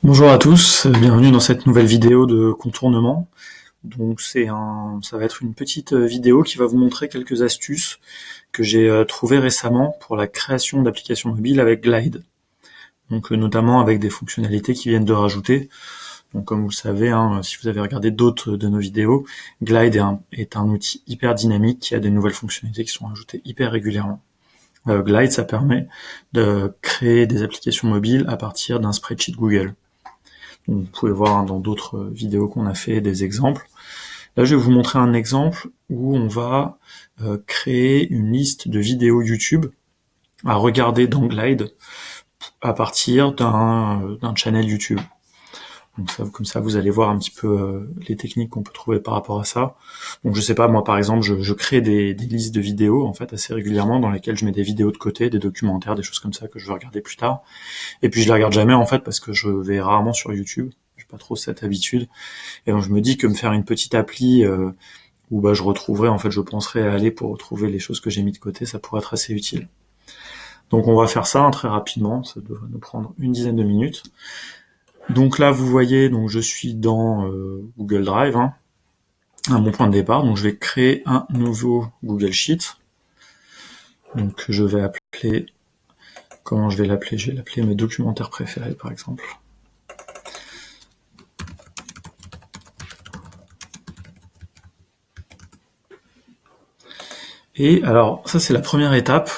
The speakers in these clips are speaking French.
Bonjour à tous, bienvenue dans cette nouvelle vidéo de contournement. Donc ça va être une petite vidéo qui va vous montrer quelques astuces que j'ai trouvées récemment pour la création d'applications mobiles avec Glide. Donc notamment avec des fonctionnalités qui viennent de rajouter. Donc comme vous le savez, si vous avez regardé d'autres de nos vidéos, Glide est un outil hyper dynamique qui a des nouvelles fonctionnalités qui sont ajoutées hyper régulièrement. Glide, ça permet de créer des applications mobiles à partir d'un spreadsheet Google. Donc, vous pouvez voir dans d'autres vidéos qu'on a fait des exemples. Là, je vais vous montrer un exemple où on va créer une liste de vidéos YouTube à regarder dans Glide à partir d'un channel YouTube. Donc ça, comme ça, vous allez voir un petit peu les techniques qu'on peut trouver par rapport à ça. Donc je sais pas, moi par exemple, je crée des listes de vidéos en fait assez régulièrement dans lesquelles je mets des vidéos de côté, des documentaires, des choses comme ça que je vais regarder plus tard. Et puis je les regarde jamais en fait parce que je vais rarement sur YouTube. J'ai pas trop cette habitude. Et donc je me dis que me faire une petite appli où je retrouverai, en fait je penserai à aller pour retrouver les choses que j'ai mis de côté, ça pourrait être assez utile. Donc on va faire ça très rapidement, ça devrait nous prendre une dizaine de minutes. Donc là vous voyez, donc je suis dans Google Drive, à mon point de départ, donc je vais créer un nouveau Google Sheet. Donc je vais appeler, comment je vais l'appeler? Je vais l'appeler mes documentaires préférés par exemple. Et alors, ça c'est la première étape.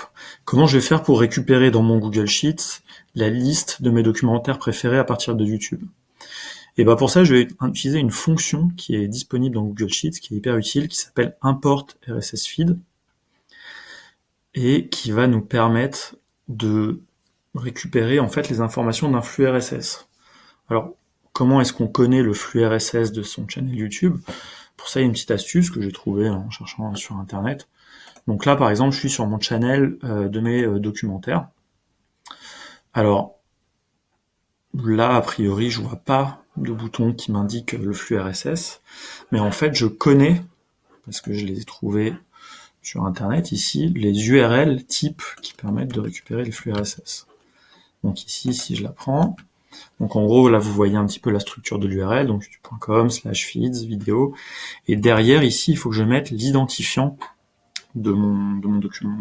Comment je vais faire pour récupérer dans mon Google Sheets la liste de mes documentaires préférés à partir de YouTube? Et pour ça, je vais utiliser une fonction qui est disponible dans Google Sheets, qui est hyper utile, qui s'appelle import RSS feed, et qui va nous permettre de récupérer en fait les informations d'un flux RSS. Alors, comment est-ce qu'on connaît le flux RSS de son channel YouTube? Pour ça, il y a une petite astuce que j'ai trouvée en cherchant sur Internet. Donc là, par exemple, je suis sur mon channel de mes documentaires. Alors, là, a priori, je vois pas de bouton qui m'indique le flux RSS, mais en fait, je connais, parce que je les ai trouvés sur Internet, ici, les URL types qui permettent de récupérer le flux RSS. Donc ici, si je la prends, donc en gros, là, vous voyez un petit peu la structure de l'URL, donc youtube.com/feeds, vidéo, et derrière, ici, il faut que je mette l'identifiant de mon document,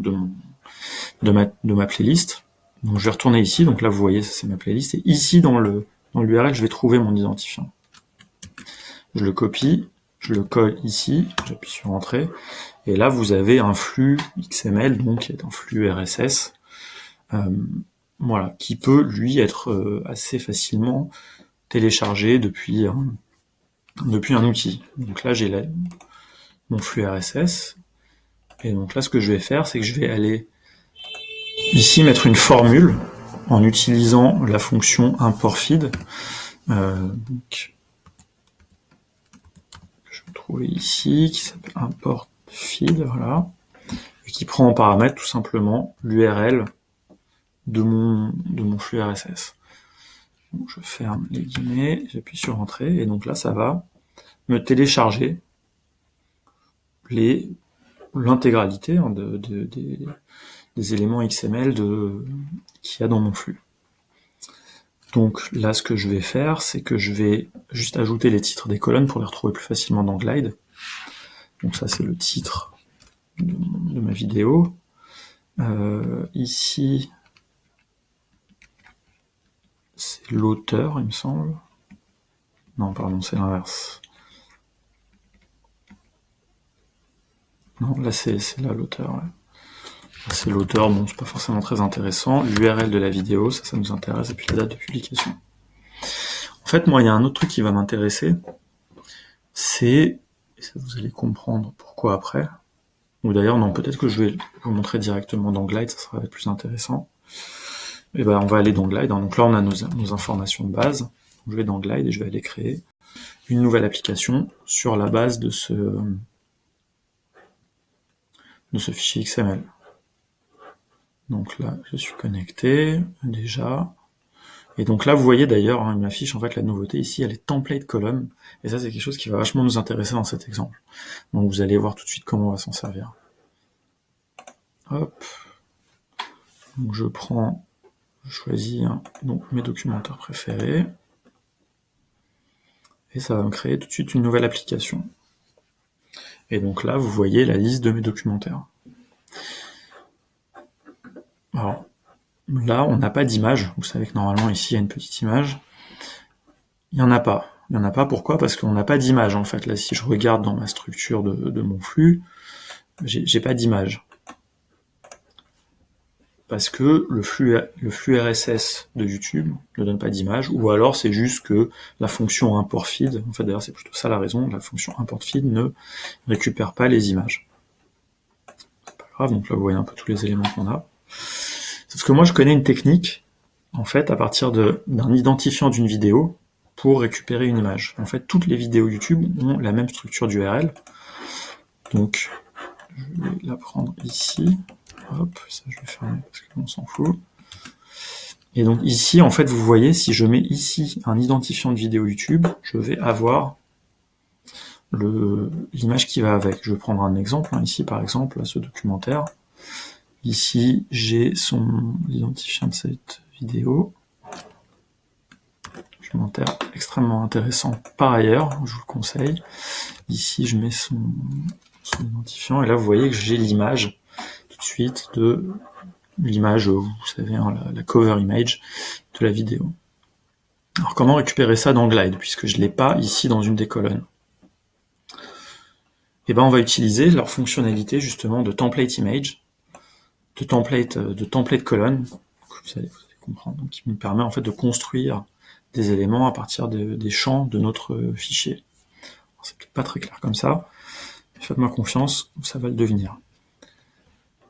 de ma playlist. Donc je vais retourner ici, donc là vous voyez, ça c'est ma playlist, et ici dans l'URL, je vais trouver mon identifiant. Je le copie, je le colle ici, j'appuie sur Entrée, et là vous avez un flux XML, donc qui est un flux RSS, voilà, qui peut lui être assez facilement téléchargé depuis un outil. Donc là j'ai mon flux RSS, et donc là ce que je vais faire, c'est que je vais aller ici mettre une formule en utilisant la fonction import feed. Donc, je vais trouver ici, qui s'appelle import feed, voilà, et qui prend en paramètre tout simplement l'URL de mon flux RSS. Donc, je ferme les guillemets, j'appuie sur Entrée, et donc là, ça va me télécharger l'intégralité des éléments XML qu'il y a dans mon flux. Donc là, ce que je vais faire, c'est que je vais juste ajouter les titres des colonnes pour les retrouver plus facilement dans Glide. Donc ça, c'est le titre de ma vidéo. Ici, c'est l'auteur, il me semble. Non, pardon, c'est l'inverse. Non, là, c'est là l'auteur, ouais. C'est l'auteur, bon, c'est pas forcément très intéressant. L'URL de la vidéo, ça nous intéresse, et puis la date de publication. En fait, moi, il y a un autre truc qui va m'intéresser, et ça vous allez comprendre pourquoi après, ou d'ailleurs, non, peut-être que je vais vous montrer directement dans Glide, ça sera plus intéressant. Et on va aller dans Glide, donc là, on a nos informations de base. Donc, je vais dans Glide et je vais aller créer une nouvelle application sur la base de ce fichier XML. Donc là, je suis connecté, déjà. Et donc là, vous voyez d'ailleurs, il m'affiche en fait la nouveauté ici, elle est template column. Et ça, c'est quelque chose qui va vachement nous intéresser dans cet exemple. Donc vous allez voir tout de suite comment on va s'en servir. Hop. Donc je choisis donc mes documentaires préférés. et ça va me créer tout de suite une nouvelle application. Et donc là, vous voyez la liste de mes documentaires. Alors, là, on n'a pas d'image. Vous savez que normalement, ici, il y a une petite image. Il n'y en a pas. Il n'y en a pas, pourquoi? Parce qu'on n'a pas d'image, en fait. Là, si je regarde dans ma structure de mon flux, j'ai pas d'image. Parce que le flux RSS de YouTube ne donne pas d'image, ou alors c'est juste que la fonction import feed, en fait d'ailleurs c'est plutôt ça la raison, la fonction import feed ne récupère pas les images. C'est pas grave, donc là vous voyez un peu tous les éléments qu'on a. Sauf que moi je connais une technique, en fait, à partir d'un identifiant d'une vidéo, pour récupérer une image. En fait, toutes les vidéos YouTube ont la même structure d'URL. Donc, je vais la prendre ici. Hop, ça je vais fermer parce qu'on s'en fout. Et donc ici, en fait, vous voyez, si je mets ici un identifiant de vidéo YouTube, je vais avoir l'image qui va avec. Je vais prendre un exemple, hein, ici par exemple, ce documentaire. Ici, j'ai l'identifiant de cette vidéo. Documentaire extrêmement intéressant par ailleurs, je vous le conseille. Ici, je mets son identifiant, et là, vous voyez que j'ai l'image tout de suite de l'image, vous savez, hein, la cover image de la vidéo. Alors comment récupérer ça dans Glide, puisque je ne l'ai pas ici dans une des colonnes? Et ben on va utiliser leur fonctionnalité justement de template image, de template colonne, que vous allez comprendre, donc qui nous permet en fait de construire des éléments à partir des champs de notre fichier. C'est peut-être pas très clair comme ça, mais faites-moi confiance, ça va le devenir.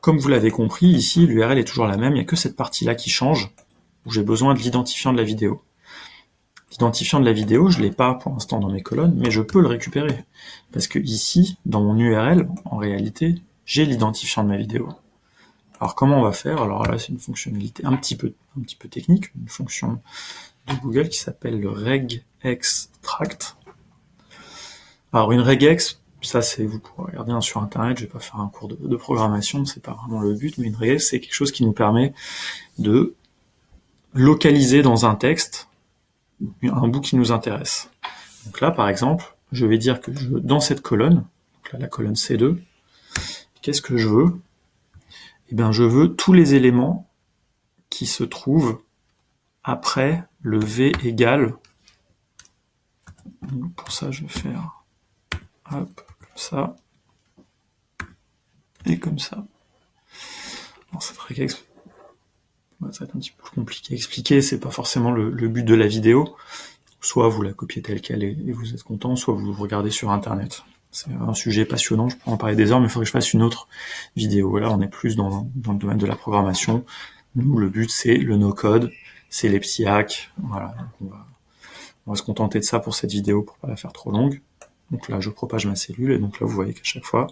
Comme vous l'avez compris, ici l'URL est toujours la même, il n'y a que cette partie-là qui change, où j'ai besoin de l'identifiant de la vidéo. L'identifiant de la vidéo, je ne l'ai pas pour l'instant dans mes colonnes, mais je peux le récupérer. Parce que ici, dans mon URL, en réalité, j'ai l'identifiant de ma vidéo. Alors comment on va faire? Alors là, c'est une fonctionnalité un petit peu technique, une fonction de Google qui s'appelle le regextract. Alors une regex, ça c'est, vous pourrez regarder sur internet, je vais pas faire un cours de programmation, c'est pas vraiment le but, mais une regex c'est quelque chose qui nous permet de localiser dans un texte un bout qui nous intéresse. Donc là, par exemple, je vais dire que dans cette colonne, donc là, la colonne C2, qu'est-ce que je veux? Eh bien, je veux tous les éléments qui se trouvent après le V égale. Donc pour ça, je vais faire hop, comme ça, et comme ça. Alors, ça va être un petit peu compliqué à expliquer, c'est pas forcément le but de la vidéo. Soit vous la copiez telle qu'elle est et vous êtes content, soit vous regardez sur internet. C'est un sujet passionnant, je pourrais en parler des heures, mais il faudrait que je fasse une autre vidéo. Là, on est plus dans le domaine de la programmation. Nous, le but, c'est le no-code, c'est les petits hacks. Voilà, donc on va se contenter de ça pour cette vidéo pour pas la faire trop longue. Donc là, je propage ma cellule, et donc là, vous voyez qu'à chaque fois,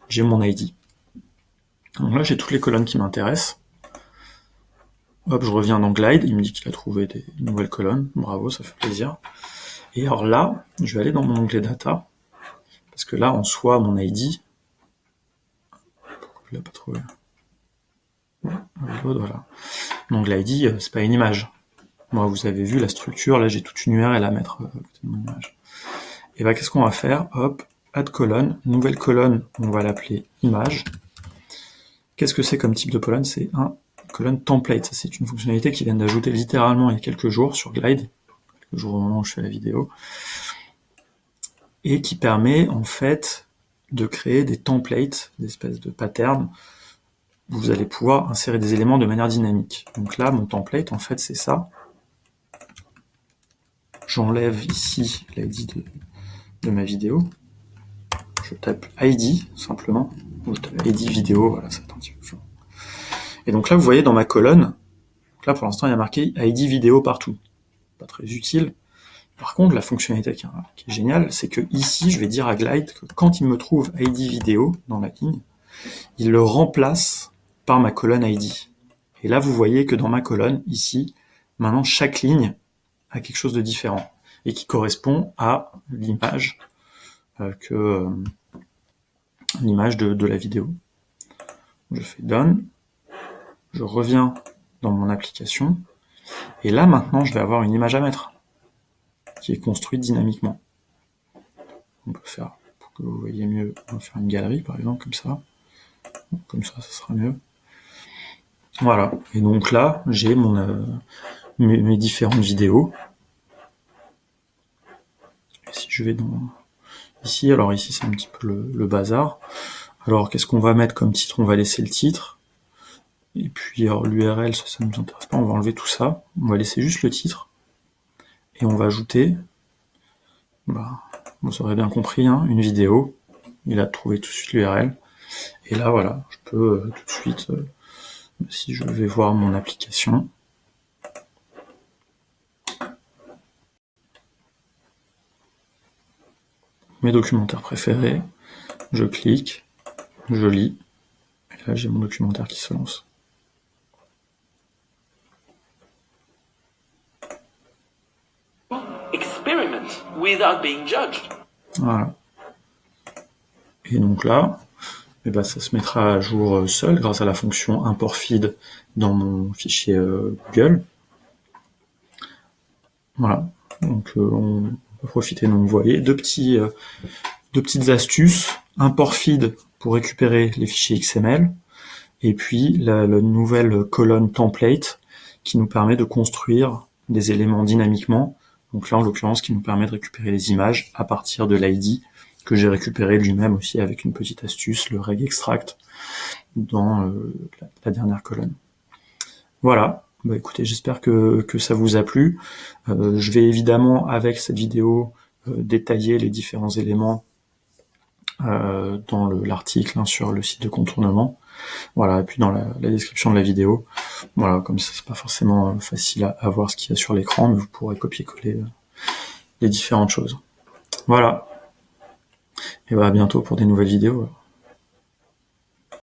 j'ai mon ID. Donc là, j'ai toutes les colonnes qui m'intéressent. Hop, je reviens dans Glide, il me dit qu'il a trouvé des nouvelles colonnes. Bravo, ça fait plaisir. Et alors là, je vais aller dans mon onglet Data, parce que là, en soi, mon ID... Pourquoi je l'ai pas trouvé? Voilà. Donc l'ID, c'est pas une image. Moi, vous avez vu la structure, là, j'ai toute une URL à mettre à côté de mon image. Et bah, qu'est-ce qu'on va faire? Hop, add colonne, nouvelle colonne, on va l'appeler image. Qu'est-ce que c'est comme type de colonne? C'est un colonne template. C'est une fonctionnalité qui vient d'ajouter littéralement il y a quelques jours sur Glide, quelques jours au moment où je fais la vidéo, et qui permet en fait de créer des templates, des espèces de patterns, où vous allez pouvoir insérer des éléments de manière dynamique. Donc là, mon template, en fait, c'est ça. J'enlève ici l'ID de ma vidéo. Je tape ID, simplement. Ou je tape ID vidéo, voilà, ça va être un petit peu plus long. Et donc là, vous voyez dans ma colonne, donc là, pour l'instant, il y a marqué ID vidéo partout. Pas très utile. Par contre, la fonctionnalité qui est géniale, c'est que ici, je vais dire à Glide que quand il me trouve ID vidéo dans la ligne, il le remplace par ma colonne ID. Et là, vous voyez que dans ma colonne, ici, maintenant, chaque ligne a quelque chose de différent et qui correspond à l'image l'image de la vidéo. Je fais Done, je reviens dans mon application, et là, maintenant, je vais avoir une image à mettre qui est construite dynamiquement. on peut faire, pour que vous voyez mieux, on va faire une galerie par exemple, comme ça sera mieux. Voilà, et donc là, j'ai mes différentes vidéos. Et si je vais ici, alors ici c'est un petit peu le bazar. Alors qu'est-ce qu'on va mettre comme titre? On va laisser le titre. Et puis l'URL, ça ne nous intéresse pas, on va enlever tout ça. On va laisser juste le titre. Et on va ajouter, vous aurez bien compris, hein, une vidéo. Il a trouvé tout de suite l'URL. Et là, voilà, je peux tout de suite, si je vais voir mon application, mes documentaires préférés, je clique, je lis, et là j'ai mon documentaire qui se lance. Experiment without being judged. Voilà. Et donc là, ça se mettra à jour seul grâce à la fonction import feed dans mon fichier Google. Voilà. Donc on peut profiter. Donc vous voyez deux petites astuces. Import feed pour récupérer les fichiers XML, et puis la nouvelle colonne template qui nous permet de construire des éléments dynamiquement. Donc là, en l'occurrence, qui nous permet de récupérer les images à partir de l'ID que j'ai récupéré lui-même aussi avec une petite astuce, le reg extract, dans la dernière colonne. Voilà. Écoutez, j'espère que ça vous a plu. Je vais évidemment, avec cette vidéo, détailler les différents éléments dans l'article sur le site de contournement. Voilà, et puis dans la description de la vidéo. Voilà, comme ça c'est pas forcément facile à voir ce qu'il y a sur l'écran, mais vous pourrez copier-coller les différentes choses. Voilà. Et à bientôt pour des nouvelles vidéos.